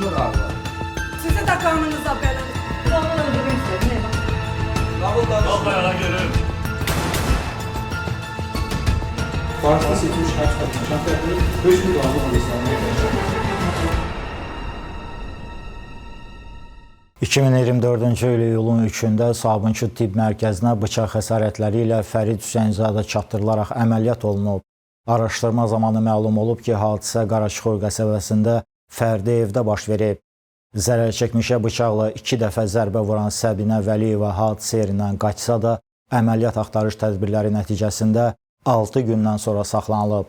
Konuşma galiba. Sizi de kanınıza belanı. Onu öldürmek istedim. Kabul Kalkmayana gelin. Farsda seçilmiş kaç kadın şartları 5 bin dolarlık alışlarına yaklaşık. 2024-cü il iyulun 3-də Sabunçu Tibb Mərkəzinə bıçaq xəsarətləri ilə Fərid Hüseynzadə çatdırılaraq əməliyyat olunub. Araşdırma zamanı məlum olub ki, hadisə Qaraçıxoy qəsəbəsində fərdi evdə baş verib. Zərər çəkmişə bıçaqla 2 dəfə zərbə vuran Səbinə Vəliyeva hadisə yerindən qaçsa da, əməliyyat axtarış tədbirləri nəticəsində 6 gündən sonra saxlanılıb.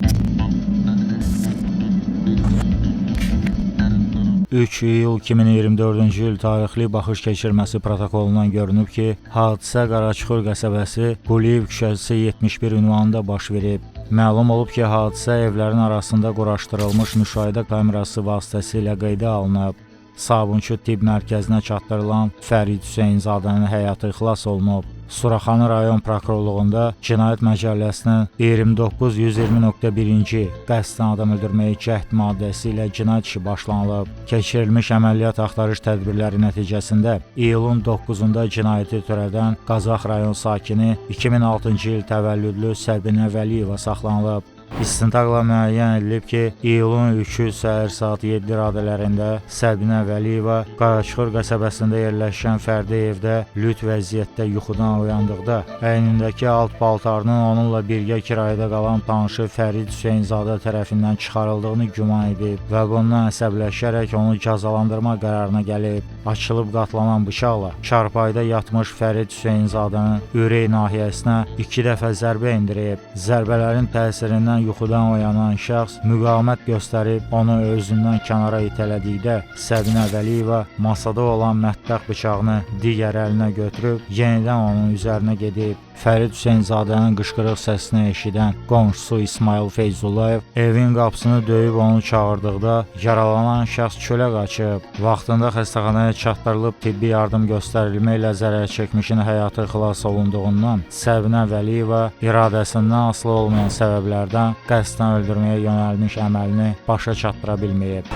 3 iyul 2024-cü il tarixli baxış keçirməsi protokolundan görünüb ki, hadisə Qaraçıxoy qəsəbəsi Quliyev küçəsi 71 ünvanında baş verib. Məlum olub ki, hadisə evlərin arasında quraşdırılmış müşahidə kamerası vasitəsilə qeydə alınıb. Sabunçu Tibb Mərkəzinə çatdırılan Fərid Hüseynzadənin həyatı xilas olunub. Suraxanı rayon prokurorluğunda Cinayət Məcəlləsinin 29-120.1-ci qəsdən adam öldürməyi cəhd maddəsi ilə cinayət işi başlanılıb. Keçirilmiş əməliyyat axtarış tədbirləri nəticəsində iyulun 9-da cinayəti törədən Qazax rayon sakini 2006-cı il təvəllüdlü Səbinə Vəliyeva saxlanılıb. İstintaqla müəyyən edilib ki, iyulun 3-ü səhər saat 7 radələrində Səbinə Vəliyeva Qaraçıxoy qəsəbəsində yerləşən fərdi evdə lüt vəziyyətdə yuxudan uyandıqda əynindəki alt paltarının onunla birgə kirayədə qalan tanışı Fərid Hüseynzadə tərəfindən çıxarıldığını güman edib və bundan əsəbləşərək onu cəzalandırma qərarına gəlib. Açılıb qatlanan bıçaqla çarpayda yatmış Fərid Hüseynzadənin ürək nahiyəsinə 2 dəfə zərbə endirib. Zərbələrin təsirindən yuxudan oyanan şəxs müqavimət göstərib onu özündən kənara itələdikdə Səbinə Vəliyeva masada olan mətbəx bıçağını digər əlinə götürüb yenidən onun üzərinə gedib. Fərid Hüseynzadənin qışqırıq səsini eşidən qonşusu İsmail Feyzullayev evin qapısını döyüb onu çağırdıqda yaralanan şəxs çölə qaçıb. Vaxtında xəstəxanaya çatdırılıb tibbi yardım göstərilməklə zərər çəkmişin həyatı xilas olunduğundan Səbinə Vəliyeva iradəsindən asılı olmayan səbəblərdən qəsdən öldürməyə yönəlmiş əməlini başa çatdıra bilməyib.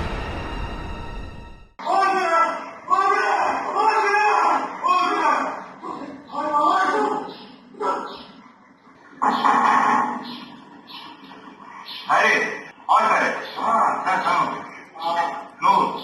Hayır, hayır. Tamam. Ne olur?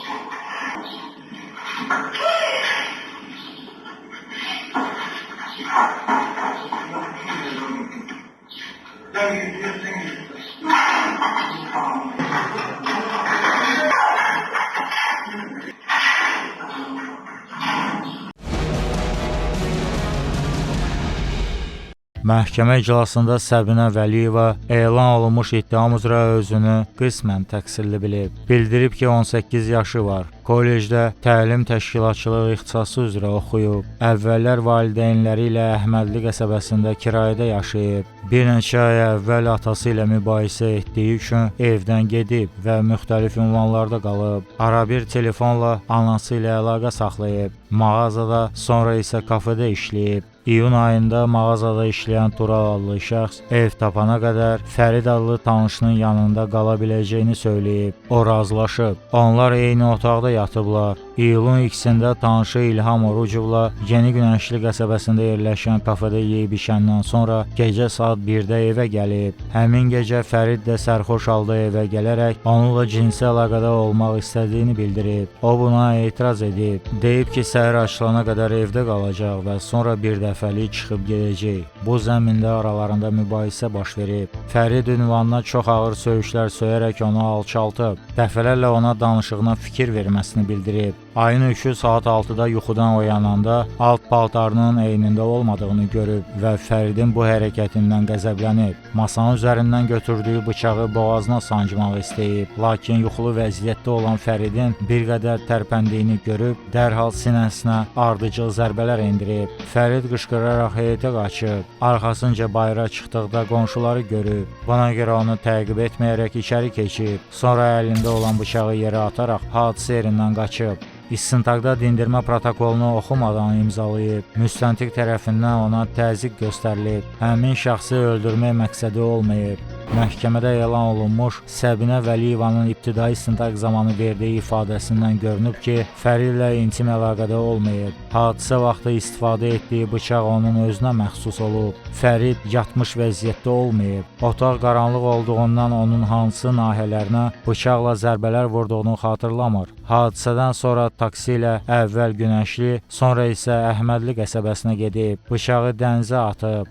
Məhkəmə iclasında Səbinə Vəliyeva elan olunmuş ittiham üzrə özünü qismən təqsirli bilib. Bildirib ki, 18 yaşı var. Kollecdə təlim təşkilatçılığı ixtisası üzrə oxuyub. Əvvəllər valideynləri ilə Əhmədli qəsəbəsində kirayədə yaşayıb. Bir neçə ay əvvəl atası ilə mübahisə etdiyi üçün evdən gedib və müxtəlif ünvanlarda qalıb. Arabir telefonla anası ilə əlaqə saxlayıb. Mağazada, sonra isə kafedə işləyib. İyun ayında mağazada işləyən Tural adlı şəxs ev tapana qədər Fərid adlı tanışının yanında qala biləcəyini söyləyib. O razılaşıb. Onlar eyni otaqda yatıblar. İyulun 2-də tanışı İlham Orucovla Yeni Günəşli qəsəbəsində yerləşən kafedə yeyib içəndən sonra gecə saat 1-də evə gəlib. Həmin gecə Fərid də sərxoş halda evə gələrək onunla cinsi əlaqədə olmaq istədiyini bildirib. O buna etiraz edib. Deyib ki, səhər açılana qədər evdə qalacaq və sonra bir dəfəlik çıxıb gedəcək. Bu zəmində aralarında mübahisə baş verib. Fərid ünvanına çox ağır söyüşlər söyərək onu alçaltıb. Dəfələrlə ona danışığına fikir verməsini bildirib. Ayın 3-ü saat 6-da yuxudan oyananda alt paltarının eynində olmadığını görüb və Fəridin bu hərəkətindən qəzəblənib. Masanın üzərindən götürdüyü bıçağı boğazına sancmaq istəyib. Lakin yuxulu vəziyyətdə olan Fəridin bir qədər tərpəndiyini görüb, dərhal sinəsinə ardıcıl zərbələr endirib. Fərid qışqıraraq həyətə qaçıb. Arxasınca bayıra çıxdıqda qonşuları görüb. Buna görə onu təqib etməyərək içəri keçib. Sonra əlində olan bıçağı yerə ataraq hadisə yerindən qaçıb. İstintaqda dindirmə protokolunu oxumadan imzalayıb, müstəntiq tərəfindən ona təzyiq göstərilib, həmin şəxsi öldürmək məqsədi olmayıb. Məhkəmədə elan olunmuş Səbinə Vəliyevanın ibtidai istintaq zamanı verdiyi ifadəsindən görünüb ki, Fəridlə intim əlaqədə olmayıb. Hadisə vaxtı istifadə etdiyi bıçaq onun özünə məxsus olub. Fərid yatmış vəziyyətdə olmayıb. Otaq qaranlıq olduğundan onun hansı nahiyələrinə bıçaqla zərbələr vurduğunu xatırlamır. Hadisədən sonra taksi ilə əvvəl Günəşli, sonra isə Əhmədli qəsəbəsinə gedib, bıçağı dənizə atıb.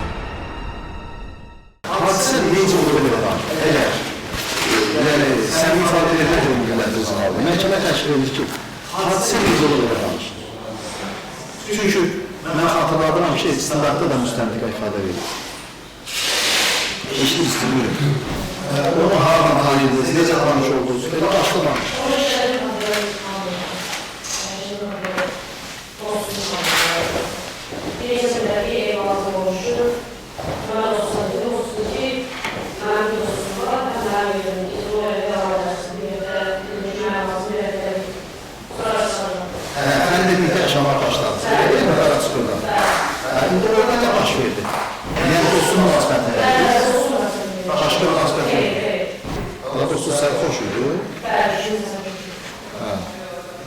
Hadisə necə oldu belə? Əgər sən ifadə edilmədiyin günlərdə qaldı. Məhkəmə təşkil edir ki, hadisə necə oldu belə? Çünki mən xatırladıram ki, istintaqda da müstəntiqə ifadə verir. Eşit istemiyorum. Onu haradan tanıyırdınız, necə tanış oldunuz? Elə başqa tanış. Sən də birlikdə yaşamaq başladınız. Qara çıxırdan. İndi orada nə baş verdi? Yəni dostun münasibətə verdi. Başqa münasibət verdi. Dostu sərxoş idi.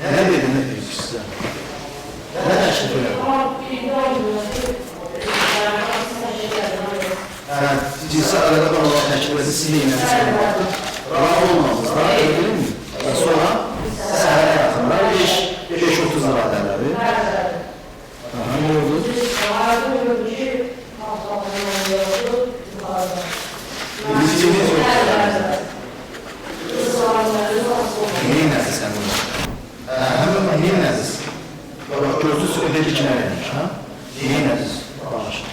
Nə dedi, nə dedi sizə? Nə təşkil edildi? Cinsi əlaqədə olan təşkiləti sizə inədiniz. Rahat olmadınız da, öyle mi? Sonra səhərə yaxında 5-30 radələri. Ne oldu? Bilicimiz yok. Neyin nədir sən bunu? Həmin neyin nədir? Gözlü ödəki kimə vermiş, ha? Neyin nədir? Bağışın.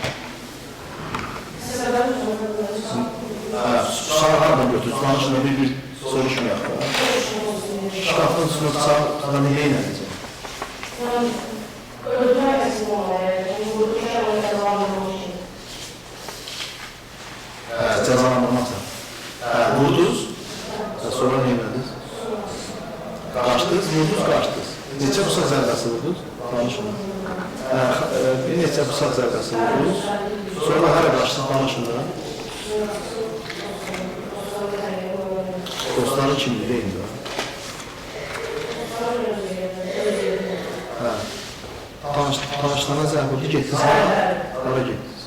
Sarılardan götür, danışında bir soruşmayaq da. Şkafın sınıf sağda neyin nədir? Cəzalandırmaqsa. Vurdunuz, sonra neyin nədir? Qaçdınız, vurdunuz, qaçdınız. Neçə bıçaq zərbəsi vurdunuz? Danışın. Bir neçə bıçaq zərbəsi vurdunuz. Sonra hələ qaçdınız, danışın da. Dostları kimdir, deyin də. Tanışlarına zərb oldu, getdiniz, hara getdiniz?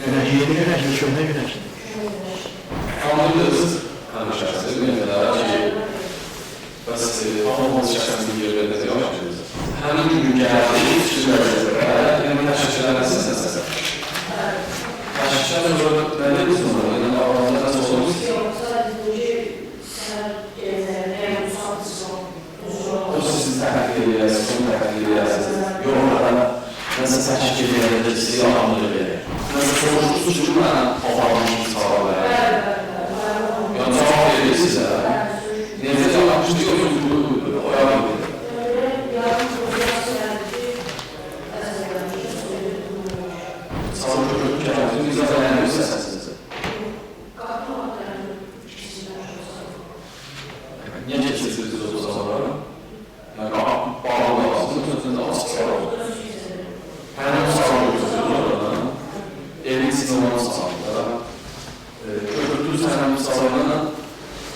Yeni güneşli, köhnə güneşli. Anladınız, şəxsi bilmədilər ki, bəs olmaz şəxsi bir yerlərdə yapmışsınız. Həmin gün gəldiyi fikirlərdə, yəni təşkillərəsiz səsə. Təşkillərdə sonra nədə bizim var? Yəni, ağırlıqda nasıl olmuş? O sizin təhəqqi eləyəsiniz, onu təhəqqi eləyəsiniz. Yorumlara nəsə təşkil eləyəndə sizi anlamlı verir. Nəsə soruşdunuz ki, mənə aparmışsınız sağlar. Yəni, cavab verir sizə. Necə yapmışdı, yox, o yalan verir. Savcı kötü kələsini bizə zələnirsə səsinizi. Niyə keçirsiniz o zamanlara? Yəni, bağlı lazım, sözündə asıqlar olur. Həmin sağlıyorsunuz oradan, evin sistemanı sağlıyor. Kötü sənəmin sağlığına,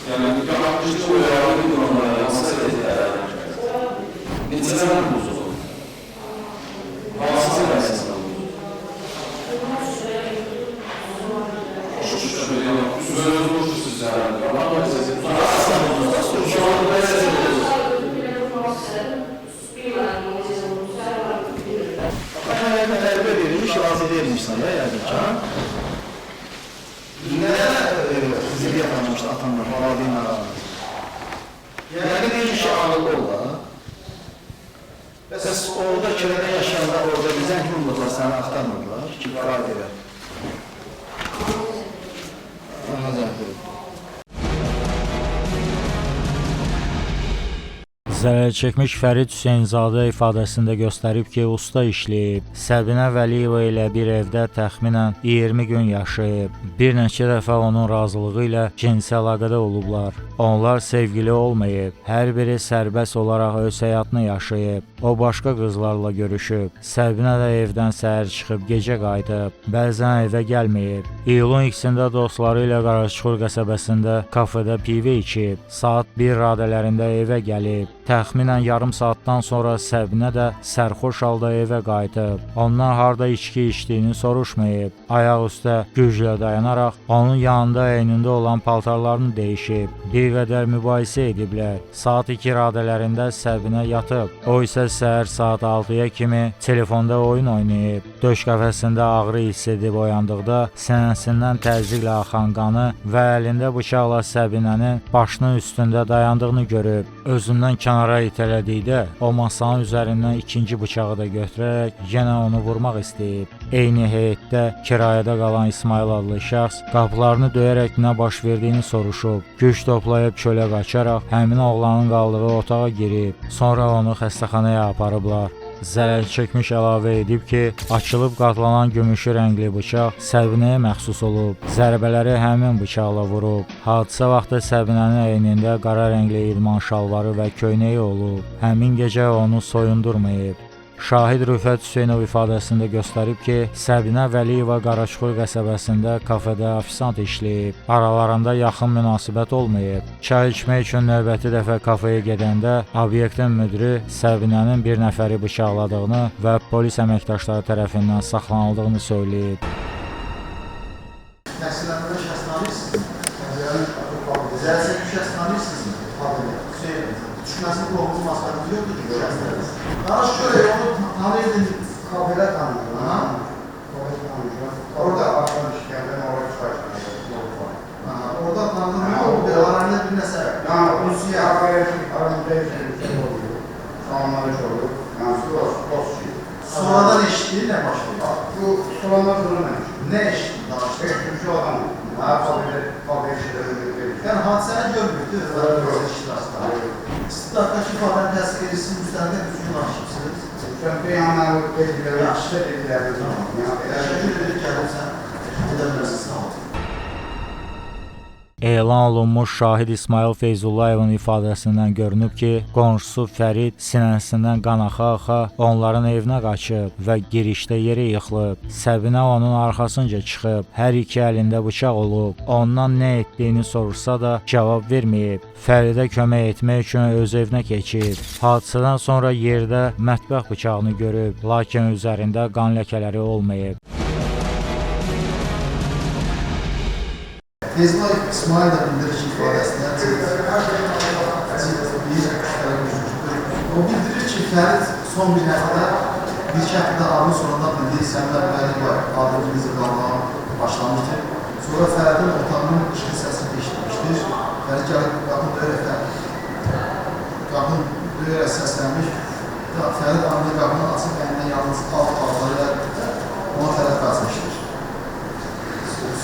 yəni, yaxışıqlı o yararlı durumlara yansız edəklərə. Neçə sənəm buzulur? Hansız edəsindən buzulur? Sözünüz boşdur sizə. Tərbiyə verilmiş, razı deyilmişsən ya, yəqin ki. Nə zilliyə tanımışdı atanlar, valideyn aranır. Yəqin deyil ki, ağırlı ol da. Bəs orada kirədə yaşayanda orada bizən kim olurlar, səni axtarmırlar ki, qayd edər. Zərərçəkmiş Fərid Hüseynzadə ifadəsində göstərib ki, usta işləyib. Səbinə Vəliyeva ilə bir evdə təxminən 20 gün yaşayıb. Bir neçə dəfə onun razılığı ilə cinsi əlaqədə olublar. Onlar sevgili olmayıb. Hər biri sərbəst olaraq öz həyatını yaşayıb. O başqa qızlarla görüşüb. Səbinə də evdən səhər çıxıb gecə qayıdıb. Bəzən evə gəlməyib. İyulun 2-də dostları ilə Qaraçuxur qəsəbəsində kafedə pivə içib. Saat 1 radələrində evə gəlib. Təxminən yarım saatdan sonra Səbinə də sərxoş halda evə qayıdıb. Ondan harda içki içdiyini soruşmayıb. Ayaq üstə güclə dayanaraq onun yanında əynində olan paltarlarını dəyişib. Bir qədər mübahisə ediblər. Saat 2 radələrində Səbinə yatıb. O isə səhər saat 6-ya kimi telefonda oyun oynayıb. Döş qəfəsində ağrı hiss edib oyandıqda sinəsindən təzyiqlə axan qanı və əlində bıçaqla Səbinənin başının üstündə dayandığını görüb. Özündən kənara itələdikdə o masanın üzərindən ikinci bıçağı da götürərək yenə onu vurmaq istəyib. Eyni heyətdə kirayədə qalan İsmail adlı şəxs qapılarını döyərək nə baş verdiyini soruşub. Güc toplayıb çölə qaçaraq həmin oğlanın qaldığı otağa girib. Sonra onu xəstəxanaya aparıblar. Zərərçəkmiş əlavə edib ki, açılıb qatlanan gümüşü rəngli bıçaq Səbinəyə məxsus olub. Zərbələri həmin bıçaqla vurub. Hadisə vaxtı Səbinənin əynində qara rəngli idman şalvarı və köynəyi olub. Həmin gecə onu soyundurmayıb. Şahid Rüfət Hüseynov ifadəsində göstərib ki, Səbinə Vəliyeva Qaraçuxur qəsəbəsində kafedə ofisant işləyib. Aralarında yaxın münasibət olmayıb. Çay içmək üçün növbəti dəfə kafeyə gedəndə obyektin müdiri Səbinənin bir nəfəri bıçaqladığını və polis əməkdaşları tərəfindən saxlanıldığını söyləyib. Təqsirləndirmə şəxsini alırsınız? Zərərçəkmiş şəxsini alırsınızmı? Düşməsinin qolumuz maslarımız yoxdur ki, şəxsləriniz. Qarış görək, onu tanıyırdın, kafedə tanıyırdın. Orada akşam işkəndən oraya çıxarışdı. Orada tanıdığın yox, aranında bir nəsə. Rusiya aramızda bir oluyor. Samanlar iş olur. Dost şey. Sonradan eşitdiyi nə başlayır? Bu soranlar sonra nə? Nə eşitdiyi danışdı? Eşitmiş olan. Kafeyə işlərini Yəni, hadisəni görmürdü, İstidaqdakı ifadən təsdiq edirsin, müstəndə düzgün danışırsınız. Müstəndə yanları tezgiləri işlə edilərdir. Təşəkkür edir ki, sən edə bilərsin, sağ olun. Elan olunmuş şahid İsmail Feyzullayevin ifadəsindən görünüb ki, qonşusu Fərid sinəsindən qan axa-axa onların evinə qaçıb və girişdə yerə yıxılıb. Səbinə onun arxasınca çıxıb, hər iki əlində bıçaq olub. Ondan nə etdiyini soruşsa da cavab verməyib. Fəridə kömək etmək üçün öz evinə keçib. Hadisədən sonra yerdə mətbəx bıçağını görüb, lakin üzərində qan ləkələri olmayıb. İsmail da bildirir ki, ifadəsində o bildirir ki, Fərid son bir həftədə bir kəftdə adını sonunda bildirir, Səbinə Vəliyeva adını bizi qalmağa başlamışdır. Sonra Fəridin otağının işli səsini eşitmişdir. Fərid gəlib qapını döyərək səslənmiş. Fərid anında qapını açıb əlindən yalnız alt paltarıyla ona tərəf qaçmışdır.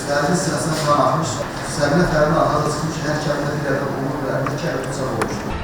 Fəridin sinəsindən qan axmış. Səbinə Fəridin arxada çıxmış, hər kəmdə bir yerdə olub və bir kərə bıçaq olmuşdur.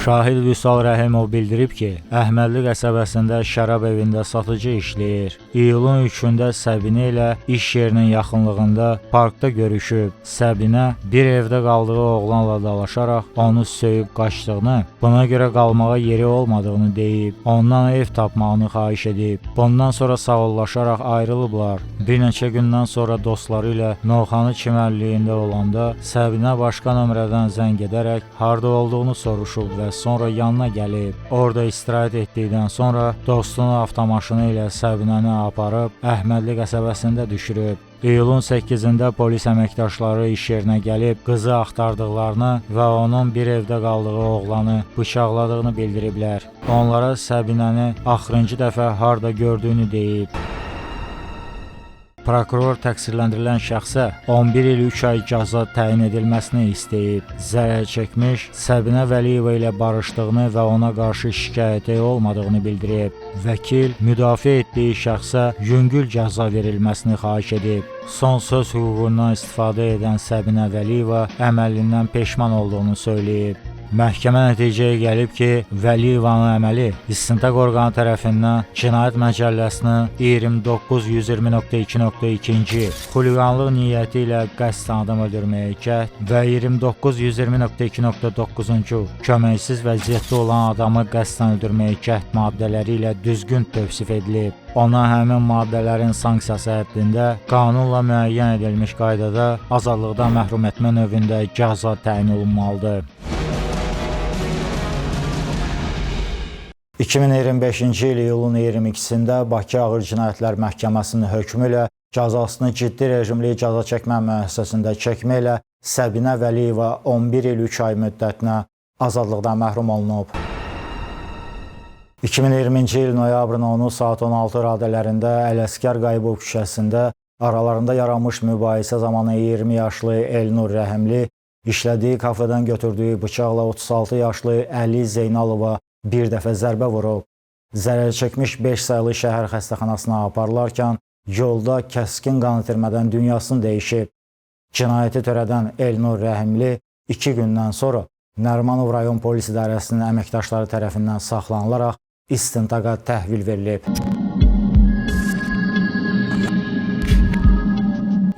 Şahid Vüsal Rəhimov bildirib ki, Əhmədli qəsəbəsində şərab evində satıcı işləyir. İyulun 3-də Səbinə ilə iş yerinin yaxınlığında parkda görüşüb. Səbinə bir evdə qaldığı oğlanla dalaşaraq onu söyüb qaçdığını, buna görə qalmağa yeri olmadığını deyib, ondan ev tapmağını xahiş edib. Bundan sonra sağollaşaraq ayrılıblar. Bir neçə gündən sonra dostları ilə Novxanı çimərliyində olanda Səbinə başqa nömrədən zəng edərək harda olduğunu soruşub və sonra yanına gəlib. Orada istirahət etdikdən sonra dostunun avtomaşını ilə Səbinəni aparıb Əhmədli qəsəbəsində düşürüb. İyulun 8-də polis əməkdaşları iş yerinə gəlib qızı axtardıqlarını və onun bir evdə qaldığı oğlanı bıçaqladığını bildiriblər. Onlara Səbinəni axırıncı dəfə harda gördüyünü deyib. Prokuror təqsirləndirilən şəxsə 11 il 3 ay cəza təyin edilməsini istəyib. Zərər çəkmiş Səbinə Vəliyeva ilə barışdığını və ona qarşı şikayəti olmadığını bildirib. Vəkil müdafiə etdiyi şəxsə yüngül cəza verilməsini xahiş edib. Son söz hüququndan istifadə edən Səbinə Vəliyeva əməlindən peşman olduğunu söyləyib. Məhkəmə nəticəyə gəlib ki, Vəliyevanın əməli İstintaq orqanı tərəfindən Cinayət Məcəlləsinin 29.120.2.2-ci xuliqanlıq niyyəti ilə qəsdən adam öldürməyə cəhd və 29.120.2.9-cu köməksiz vəziyyətdə olan adamı qəsdən öldürməyə cəhd maddələri ilə düzgün tövsif edilib. Ona həmin maddələrin sanksiyası həddində qanunla müəyyən edilmiş qaydada azadlıqdan məhrum etmə növündə cəza təyin olunmalıdır. 2025-ci il iyulun 22-sində Bakı Ağır Cinayətlər Məhkəməsinin hökmü ilə cəzasını ciddi rejimli cəza çəkmə müəssisəsində çəkmə ilə Səbinə Vəliyeva 11 il 3 ay müddətinə azadlıqdan məhrum olunub. 2020-ci il noyabrın 10-u saat 16 radələrində Ələsgər Qayıbov küçəsində aralarında yaranmış mübahisə zamanı 20 yaşlı Elnur Rəhimli işlədiyi kafedən götürdüyü bıçaqla 36 yaşlı Əli Zeynalova bir dəfə zərbə vurub. Zərər çəkmiş 5 sayılı şəhər xəstəxanasına aparılarkən yolda kəskin qan itirmədən dünyasını dəyişib. Cinayəti törədən Elnur Rəhimli 2 gündən sonra Nərimanov rayon polis idarəsinin əməkdaşları tərəfindən saxlanılaraq istintaqa təhvil verilib.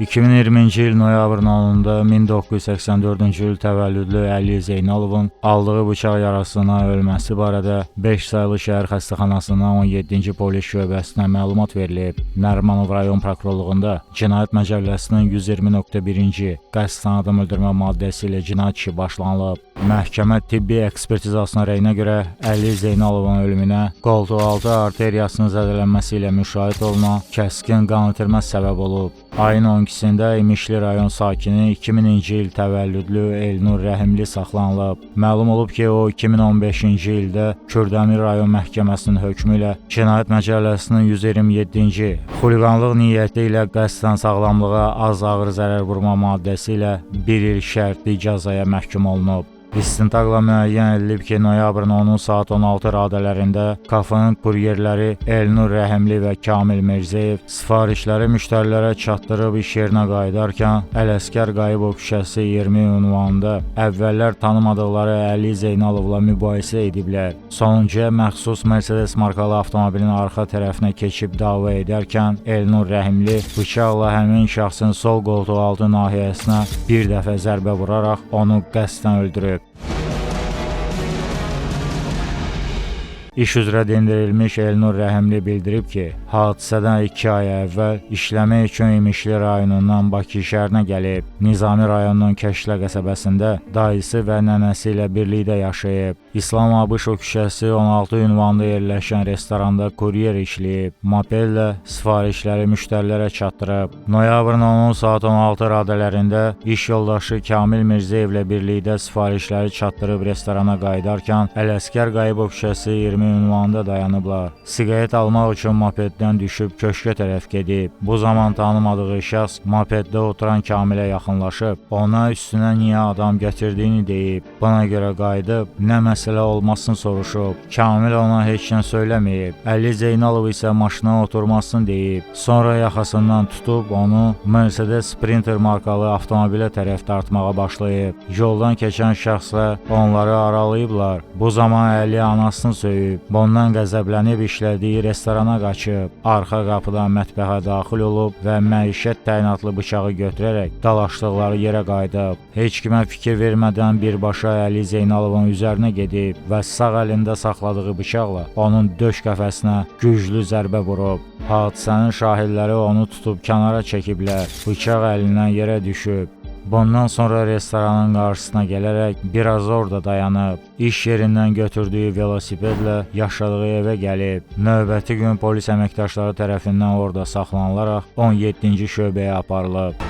2020-ci il noyabrın 10-da 1984-cü il təvəllüdlü Əli Zeynalovun aldığı bıçaq yarasına ölməsi barədə 5 sayılı şəhər xəstəxanasından 17-ci polis şöbəsinə məlumat verilib. Nərimanov rayon prokurorluğunda Cinayət Məcəlləsinin 120.1-ci qəsdən adam öldürmə maddəsi ilə cinayət işi başlanılıb. Məhkəmə tibbi ekspertizasına rəyinə görə Əli Zeynalovun ölümünə qoltuq-altı arteriyasının zədələnməsi ilə müşahidə olunan kəskin qan itirmə səbəb olub. Ayın 12-sində İmişli rayon sakini 2000-ci il təvəllüdlü Elnur Rəhimli saxlanılıb. Məlum olub ki, o 2015-ci ildə Kürdəmir rayon məhkəməsinin hökmü ilə Cinayət Məcəlləsinin 127-ci xuliqanlıq niyyəti ilə qəsdən sağlamlığa az ağır zərər vurma maddəsi ilə 1 il şərtli cəzaya məhkum olunub. İstintaqla müəyyən edilib ki, noyabrın 10-u saat 16 radələrində kafenin kuryerləri Elnur Rəhimli və Kamil Mirzəyev sifarişləri müştərilərə çatdırıb iş yerinə qayıdarkən Ələsgər Qayıbov küçəsi 20 ünvanında əvvəllər tanımadıqları Əli Zeynalovla mübahisə ediblər. Sonuncuya məxsus Mercedes markalı avtomobilin arxa tərəfinə keçib dava edərkən Elnur Rəhimli bıçaqla həmin şəxsin sol qoltuq altı nahiyəsinə bir dəfə zərbə vuraraq onu qəsdən öldürüb. İş üzrə dindirilmiş Elnur Rəhimli bildirib ki, hadisədən 2 ay əvvəl işləmək üçün İmişli rayonundan Bakı şəhərinə gəlib. Nizami rayonunun Kəşlə qəsəbəsində dayısı və nənəsi ilə birlikdə yaşayıb. İslam Abışov küçəsi 16 ünvanında yerləşən restoranda kuryer işləyib. Mopedlə sifarişləri müştərilərə çatdırıb. Noyabrın 10 saat 16 radələrində iş yoldaşı Kamil Mirzəyev ilə birlikdə sifarişləri çatdırıb restorana qayıdarkən Ələsgər Qayıbov küçəsi 20 ünvanında dayanıblar. Siqaret almaq üçün mopeddən düşüb köşkə tərəf gedib. Bu zaman tanımadığı şəxs mopeddə oturan Kamilə yaxınlaşıb, ona üstünə niyə adam gətirdiyini deyib. Buna görə qayıdıb, nə məsələ olmasını soruşub. Kamil ona heç nə söyləməyib. Əli Zeynalov isə maşına oturmasını deyib. Sonra yaxasından tutub onu Mercedes Sprinter markalı avtomobilə tərəf dartmağa başlayıb. Yoldan keçən şəxslər onları aralayıblar. Bu zaman Əli anasını söyüb. Bundan qəzəblənib işlədiyi restorana qaçıb, arxa qapıdan mətbəxə daxil olub və məişət təyinatlı bıçağı götürərək dalaşdıqları yerə qayıdıb. Heç kimə fikir vermədən birbaşa Əli Zeynalovun üzərinə gedib və sağ əlində saxladığı bıçaqla onun döş qəfəsinə güclü zərbə vurub. Hadisənin şahidləri onu tutub kənara çəkiblər. Bıçaq əlindən yerə düşüb. Bundan sonra restoranın qarşısına gələrək biraz orada dayanıb, iş yerindən götürdüyü velosipedlə yaşadığı evə gəlib. Növbəti gün polis əməkdaşları tərəfindən orada saxlanılaraq 17-ci şöbəyə aparılıb.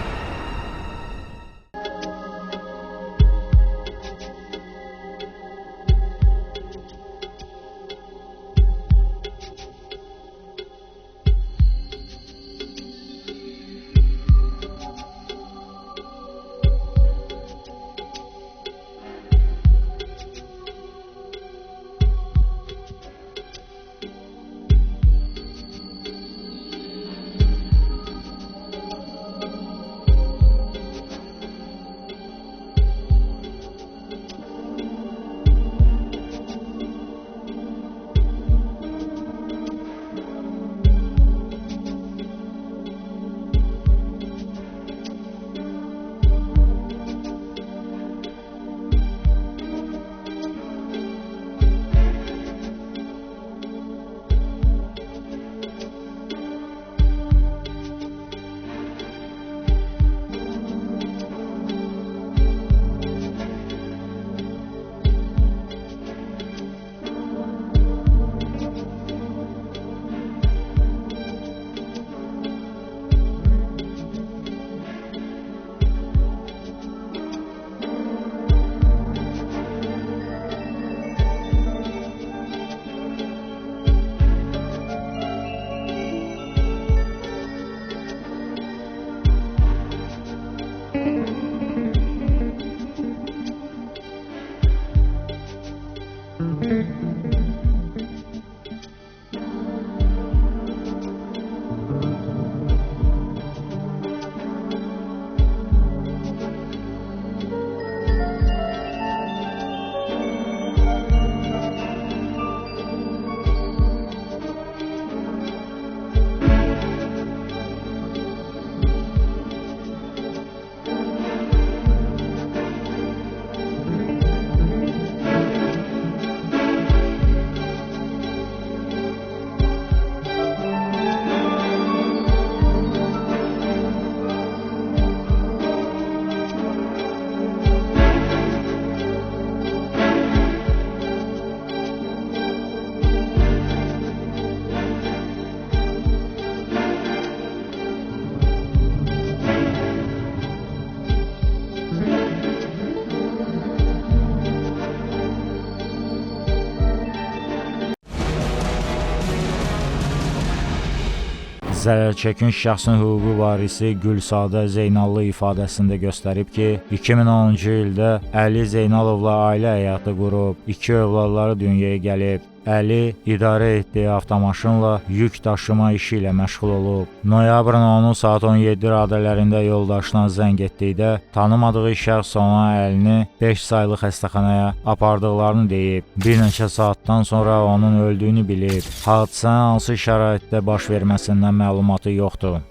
Zərərçəkmiş şəxsin hüquqi varisi Gülsadə Zeynallı ifadəsində göstərib ki, 2010-cu ildə Əli Zeynalovla ailə həyatı qurub, 2 övladları dünyaya gəlib. Əli idarə etdiyi avtomaşınla yük daşıma işi ilə məşğul olub. Noyabrın 10-u saat 17 radələrində yoldaşına zəng etdikdə tanımadığı şəxs ona Əlini 5 saylı xəstəxanaya apardıqlarını deyib. Bir neçə saatdan sonra onun öldüyünü bilib. Hadisənin hansı şəraitdə baş verməsindən məlumatı yoxdur.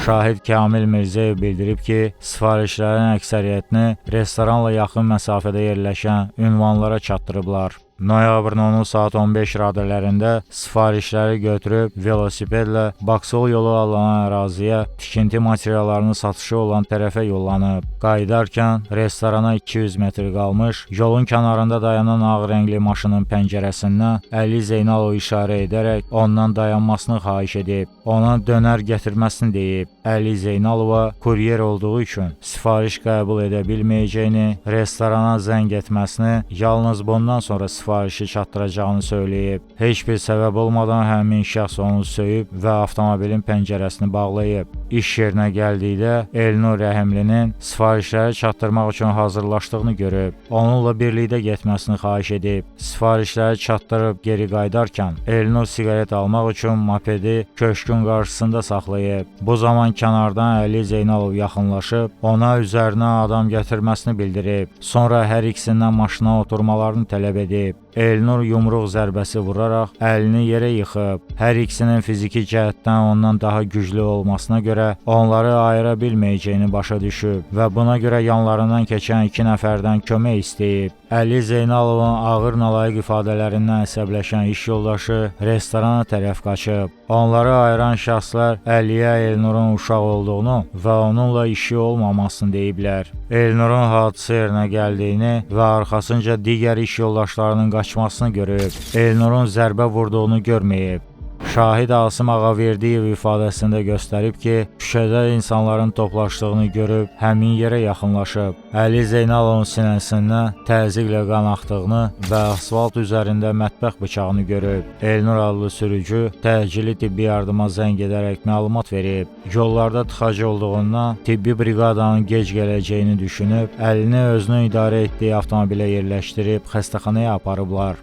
Şahid Kamil Mirzəyev bildirib ki, sifarişlərin əksəriyyətini restoranla yaxın məsafədə yerləşən ünvanlara çatdırıblar. Noyabrın 10-u saat 15 radələrində sifarişləri götürüb velosipedlə Baksol yolu alınan əraziyə tikinti materiallarının satışı olan tərəfə yollanıb. Qayıdarkən restorana 200 metr qalmış, yolun kənarında dayanan ağ rəngli maşının pəncərəsindən Əli Zeynalov işarə edərək ondan dayanmasını xahiş edib. Ona dönər gətirməsini deyib. Əli Zeynalova kuryer olduğu üçün sifariş qəbul edə bilməyəcəyini, restorana zəng etməsini, yalnız bundan sonra sifarişi çatdıracağını söyləyib. Heç bir səbəb olmadan həmin şəxs onu söyüb və avtomobilin pəncərəsini bağlayıb. İş yerinə gəldikdə Elnur Rəhimlinin sifarişləri çatdırmaq üçün hazırlaşdığını görüb. Onunla birlikdə getməsini xahiş edib. Sifarişləri çatdırıb geri qayıdarkən Elnur siqaret almaq üçün mopedi köşkün qarşısında saxlayıb. Bu zaman kənardan Əli Zeynalov yaxınlaşıb, ona üzərinə adam gətirməsini bildirib. Sonra hər ikisindən maşına oturmalarını tələb edib. Elnur yumruq zərbəsi vuraraq əlini yerə yıxıb. Hər ikisinin fiziki cəhətdən ondan daha güclü olmasına görə onları ayıra bilməyəcəyini başa düşüb və buna görə yanlarından keçən 2 nəfərdən kömək istəyib. Əli Zeynalovun ağır nalayiq ifadələrindən əsəbləşən iş yoldaşı restorana tərəf qaçıb. Onları ayıran şəxslər Əliyə Elnurun uşaq olduğunu və onunla işi olmamasını deyiblər. Elnurun hadisə yerinə gəldiyini və arxasınca digər iş yoldaşlarının qaçmasını görüb. Elnurun zərbə vurduğunu görməyib. Şahid Asım Ağaverdiyev ifadəsində göstərib ki, küçədə insanların toplaşdığını görüb, həmin yerə yaxınlaşıb. Əli Zeynalovun sinəsindən təzyiqlə qan axdığını və asfalt üzərində mətbəx bıçağını görüb. Elnur adlı sürücü təcili tibbi yardıma zəng edərək məlumat verib. Yollarda tıxac olduğundan tibbi briqadanın gec gələcəyini düşünüb, Əlini özünün idarə etdiyi avtomobilə yerləşdirib xəstəxanaya aparıblar.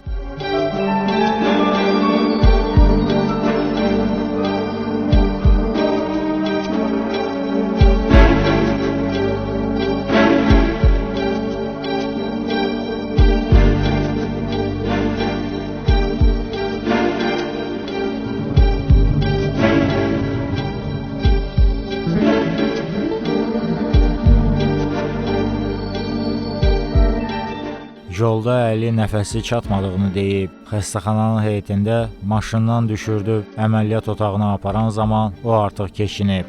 Yolda Əli nəfəsi çatmadığını deyib. Xəstəxananın heyətində maşından düşürdüb əməliyyat otağına aparan zaman o artıq keçinib.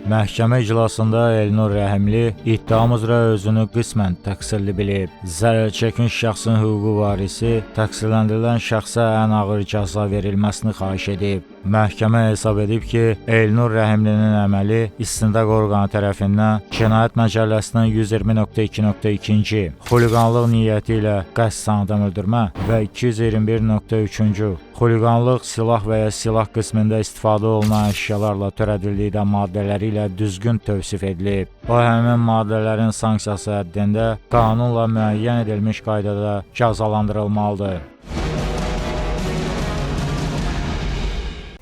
Məhkəmə iclasında Elnur Rəhimli ittiham üzrə özünü qismən təqsirli bilib. Zərərçəkmiş şəxsin hüquqi varisi təqsirləndirilən şəxsə ən ağır cəza verilməsini xahiş edib. Məhkəmə hesab edib ki, Elnur Rəhimlinin əməli İstintaq orqanı tərəfindən Cinayət Məcəlləsinin 120.2.2-ci xuliqanlıq niyyəti ilə qəsdən adam öldürmə və 221.3-cü xuliqanlıq silah və ya silah qismində istifadə olunan əşyalarla törədildikdə maddələri ilə düzgün tövsif edilib. O həmin maddələrin sanksiyası həddində qanunla müəyyən edilmiş qaydada cəzalandırılmalıdır.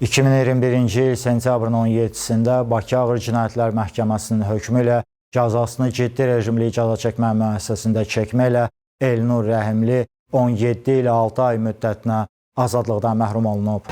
2021-ci il sentyabrın 17-sində Bakı Ağır Cinayətlər Məhkəməsinin hökmü ilə cəzasını ciddi rejimli cəza çəkmə müəssisəsində çəkməklə Elnur Rəhimli 17 ilə 6 ay müddətinə azadlıqdan məhrum olunub.